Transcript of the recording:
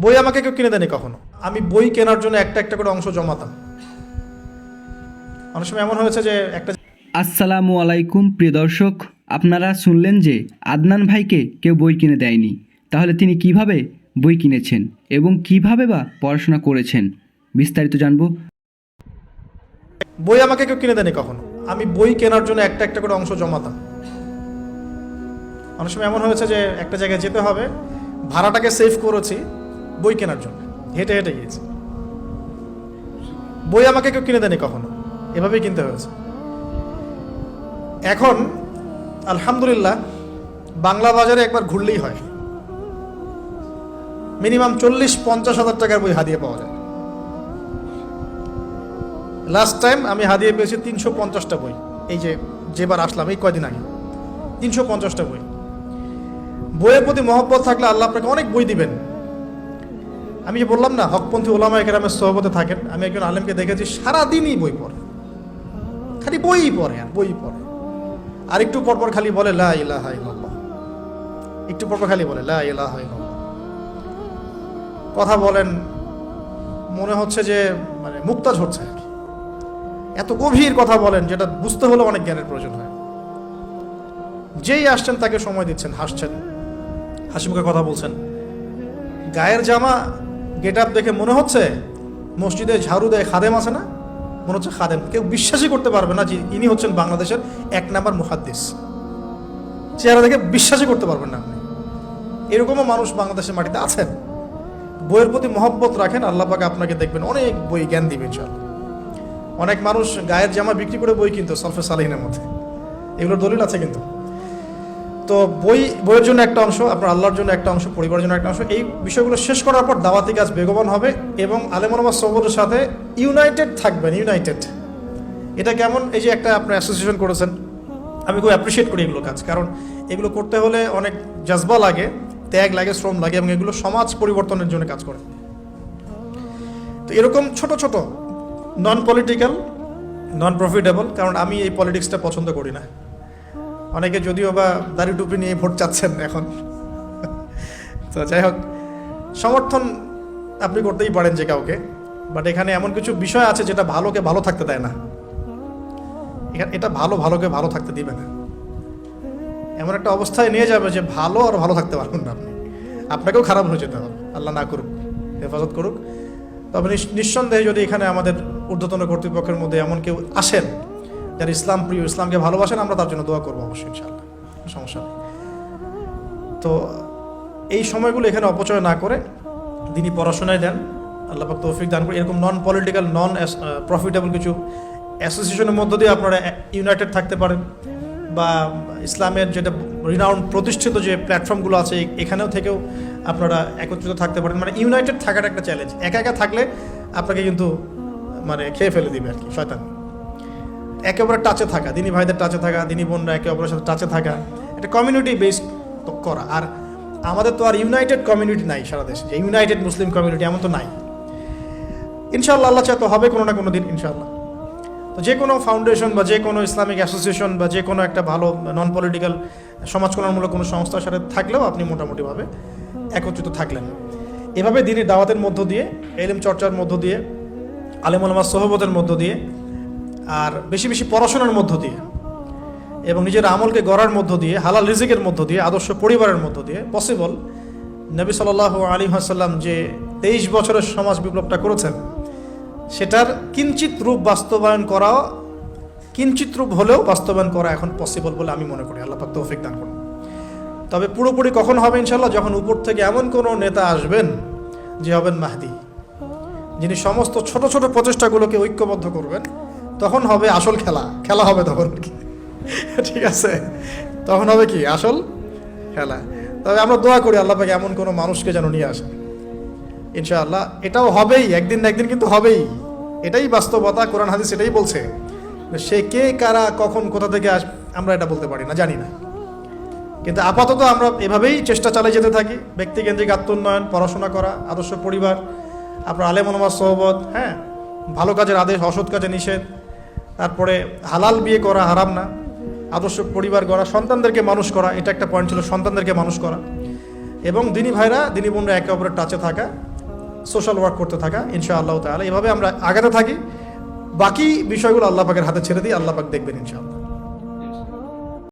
বই আমাকে কেউ কিনে দেয়নি কখনো। আমি বই কেনার জন্য একটা একটা করে অংশ জমাতাম। অনেক সময় এমন হয়েছে যে একটা আসসালামু আলাইকুম প্রিয় দর্শক, আপনারা শুনলেন যে আদনান ভাইকে কেউ বই কিনে দেয়নি। তাহলে তিনি কিভাবে বই কিনেছেন এবং কিভাবে বা পড়াশোনা করেছেন, বিস্তারিত জানবো। বই আমাকে কেউ কিনে দেয়নি কখনো। আমি বই কেনার জন্য একটা একটা করে অংশ জমাতাম। অনেক সময় এমন হয়েছে যে একটা জায়গায় যেতে হবে, ভাড়াটাকে সেভ করেছি বই কেনার জন্য, হেঁটে হেঁটে গিয়েছি। বই আমাকে কেউ কিনে দেয়নি কখনো, এভাবেই কিনতে হয়েছে। এখন আলহামদুলিল্লাহ বাংলা বাজারে একবার ঘুরলেই হয়, মিনিমাম 40-50 হাজার টাকার বই হাদিয়ে পাওয়া যায়। লাস্ট টাইম আমি হাদিয়ে পেয়েছি 350টা বই। এই যেবার আসলাম এই কয়দিন আগে 350টা বই। বইয়ের প্রতি মহব্বত থাকলে আল্লাহ আপনাকে অনেক বই দিবেন। আমি যে বললাম না, হকপন্থী ওলামা একরামের সোহবতে থাকেন, আমি একজন আলেমকে দেখেছি সারাদিনই বই পড়ে, খালি বই পড়ে আর বই পড়ে। আর একটু পরপর খালি বলে লা ইলাহা ইল্লাল্লাহ, একটু পরপর খালি বলে লা ইলাহা ইল্লাল্লাহ। কথা বলেন মনে হচ্ছে যে মানে মুক্তা ঝরছে আর কি। এত গভীর কথা বলেন যেটা বুঝতে হলে অনেক জ্ঞানের প্রয়োজন হয়। যেই আসছেন তাকে সময় দিচ্ছেন, হাসছেন, হাসি মুখে কথা বলছেন। গায়ের জামা গেট আপ দেখে মনে হচ্ছে মসজিদে ঝাড়ু দেয় খাদেম আছে না, মনে হচ্ছে খাদেম। কেউ বিশ্বাসই করতে পারবে না যে ইনি হচ্ছেন বাংলাদেশের 1 নাম্বার মুহাদ্দিস। চেহারা দেখে বিশ্বাসই করতে পারবেন না আপনি। এরকমও মানুষ বাংলাদেশের মাটিতে আছেন। বইয়ের প্রতি মহব্বত রাখেন, আল্লাহ পাক আপনাকে দেখবেন অনেক বই জ্ঞান দিবে ইনশাআল্লাহ। অনেক মানুষ গায়ের জামা বিক্রি করে বই কিনতো সলফে সালিহিনের মধ্যে, এগুলোর দলিল আছে কিন্তু। তো বইয়ের জন্য একটা অংশ, আপনার আল্লাহর জন্য একটা অংশ, পরিবারের জন্য একটা অংশ। এই বিষয়গুলো শেষ করার পর দাওয়াতি কাজ বেগবান হবে এবং আলেম ওলামা সোহবতের সাথে ইউনাইটেড থাকবেন। ইউনাইটেড এটা কেমন? এই যে একটা আপনার অ্যাসোসিয়েশন করেছেন, আমি খুব অ্যাপ্রিসিয়েট করি এগুলো কাজ, কারণ এগুলো করতে হলে অনেক জজবা লাগে, ত্যাগ লাগে, শ্রম লাগে, এবং এগুলো সমাজ পরিবর্তনের জন্য কাজ করে। তো এরকম ছোট ছোট নন পলিটিক্যাল, নন প্রফিটেবল, কারণ আমি এই পলিটিক্সটা পছন্দ করি না। অনেকে যদিও বা দাড়ি টুপি নিয়ে ভোট চাচ্ছেন এখন, তো যাই হোক, সমর্থন আপনি করতেই পারেন যে কাউকে, বাট এখানে এমন কিছু বিষয় আছে যেটা ভালোকে ভালো থাকতে দেয় না। এটা ভালোকে ভালো থাকতে দিবে না, এমন একটা অবস্থায় নিয়ে যাবে যে ভালো আর ভালো থাকতে পারবেন না আপনি, আপনাকেও খারাপ হয়ে যেতে হবে। আল্লাহ না করুক, হেফাজত করুক। তবে নিঃসন্দেহে যদি এখানে আমাদের ঊর্ধ্বতন কর্তৃপক্ষের মধ্যে এমন কেউ আসেন যারা ইসলাম প্রিয়, ইসলামকে ভালোবাসেন, আমরা তার জন্য দোয়া করবো অবশ্যই ইনশাআল্লাহ, সমস্যা নেই। তো এই সময়গুলো এখানে অপচয় না করে দিনই পড়াশোনায় দেন, আল্লাহ পাক তৌফিক দান করে। এরকম নন পলিটিক্যাল, নন প্রফিটেবল কিছু অ্যাসোসিয়েশনের মধ্য দিয়ে আপনারা ইউনাইটেড থাকতে পারেন, বা ইসলামের যেটা রিনাউন্ড প্রতিষ্ঠিত যে প্ল্যাটফর্মগুলো আছে এখানেও থেকেও আপনারা একত্রিত থাকতে পারেন। মানে ইউনাইটেড থাকাটা একটা চ্যালেঞ্জ। একা একা থাকলে আপনাকে কিন্তু মানে খেয়ে ফেলে দিবে আর কি শয়তান। একেবারে টাচে থাকা, দিনী ভাইদের টাচে থাকা, দিনী বোনরা একে অপরের সাথে টাচে থাকা, একটা কমিউনিটি বেসড করা। আর আমাদের তো আর ইউনাইটেড কমিউনিটি নাই সারা দেশে, যে ইউনাইটেড মুসলিম কমিউনিটি এমন তো নাই। ইনশাআল্লাহ আল্লাহ চায় তো হবে কোনো না কোনো দিন ইনশাআল্লাহ। তো যে কোনো ফাউন্ডেশন বা যে কোনো ইসলামিক অ্যাসোসিয়েশন বা যে কোনো একটা ভালো নন পলিটিক্যাল সমাজ কল্যাণমূলক কোনো সংস্থার সাথে থাকলেও আপনি মোটামুটিভাবে একত্রিত থাকলেন। এভাবে দিনের দাওয়াতের মধ্য দিয়ে, ইলম চর্চার মধ্য দিয়ে, আলেম ওলামা সোহবতের মধ্য দিয়ে, আর বেশি বেশি পড়াশোনার মধ্য দিয়ে, এবং নিজের আমলকে গড়ার মধ্য দিয়ে, হালাল রিজিকের মধ্য দিয়ে, আদর্শ পরিবারের মধ্য দিয়ে পসিবল। নবী সাল্লাল্লাহু আলাইহি ওয়াসাল্লাম যে 23 বছরের সমাজ বিপ্লবটা করেছেন, সেটার কিঞ্চিত রূপ বাস্তবায়ন করা, কিঞ্চিত রূপ হলেও বাস্তবায়ন করা এখন পসিবল বলে আমি মনে করি। আল্লাহ পাক তৌফিক দান করুন। তবে পুরোপুরি কখন হবে ইনশাআল্লাহ? যখন উপর থেকে এমন কোনো নেতা আসবেন যে হবেন মাহদি, যিনি সমস্ত ছোট ছোট প্রচেষ্টাগুলোকে ঐক্যবদ্ধ করবেন, তখন হবে আসল খেলা হবে তখন আর কি। ঠিক আছে, তখন হবে কি আসল খেলা। তবে আমরা দোয়া করি আল্লাহ পাক এমন কোনো মানুষকে যেন নিয়ে আসেন ইনশাআল্লাহ। এটাও হবেই, একদিন না একদিন কিন্তু হবেই, এটাই বাস্তবতা। কোরআন হাদিস এটাই বলছে। সে কে, কারা, কখন, কোথা থেকে আসবে আমরা এটা বলতে পারি না, জানি না। কিন্তু আপাতত আমরা এভাবেই চেষ্টা চালিয়ে যেতে থাকি। ব্যক্তিকেন্দ্রিক আত্মোন্নয়ন, পড়াশোনা করা, আদর্শ পরিবার, আপনার আলেম ওলামা সোহবত, হ্যাঁ, ভালো কাজের আদেশ, অসৎ কাজে নিষেধ, তারপরে হালাল বিয়ে করা, হারাম না, আদর্শ পরিবার গড়া, সন্তানদেরকে মানুষ করা, এটা একটা পয়েন্ট ছিল, সন্তানদেরকে মানুষ করা, এবং দিনী ভাইরা, দিনী বোনরা একে অপরের টাচে থাকা। সোশ্যাল ওয়ার্ক করতে থাকা ইনশাআল্লাহ তাআলা। এভাবে আমরা আগাতে থাকি, বাকি বিষয়গুলো আল্লাহ পাকের হাতে ছেড়ে দিই, আল্লাহ পাক দেখবেন ইনশাআল্লাহ।